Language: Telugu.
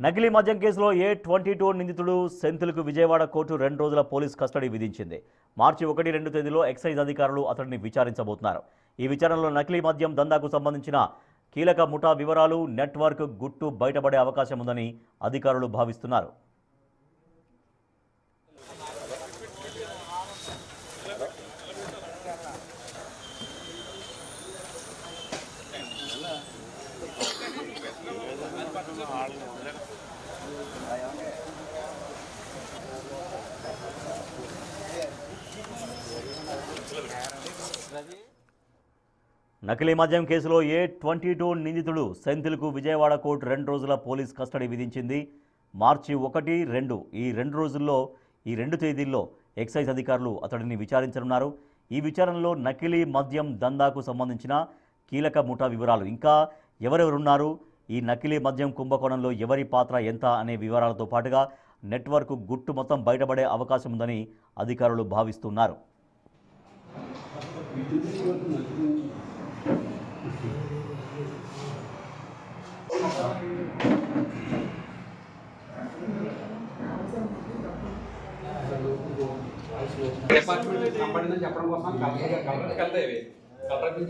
నకిలీ మద్యం కేసులో A22 నిందితుడు సెంథిల్కు విజయవాడ కోర్టు 2 రోజుల పోలీస్ కస్టడీ విధించింది. మార్చి 1, 2 తేదీలో ఎక్సైజ్ అధికారులు అతడిని విచారించబోతున్నారు. ఈ విచారణలో నకిలీ మద్యం దందాకు సంబంధించిన కీలక ముఠా వివరాలు, నెట్వర్క్ గుట్టు బయటపడే అవకాశం ఉందని అధికారులు భావిస్తున్నారు. నకిలీ మద్యం కేసులో A22 నిందితుడు సెంథిల్కు విజయవాడ కోర్టు 2 రోజుల పోలీస్ కస్టడీ విధించింది. మార్చి 1, 2 ఈ 2 తేదీల్లో ఎక్సైజ్ అధికారులు అతడిని విచారించనున్నారు. ఈ విచారణలో నకిలీ మద్యం దందాకు సంబంధించిన కీలక ముఠా వివరాలు, ఇంకా ఎవరెవరున్నారు, ఈ నకిలీ మద్యం కుంభకోణంలో ఎవరి పాత్ర ఎంత అనే వివరాలతో పాటుగా నెట్వర్క్ గుట్టు మొత్తం బయటపడే అవకాశం ఉందని అధికారులు భావిస్తున్నారు. డిపార్ట్మెంట్ సంబంధించి చెప్పడం కోసం కలెక్టర్కి వెళ్తాయి. కలెక్టర్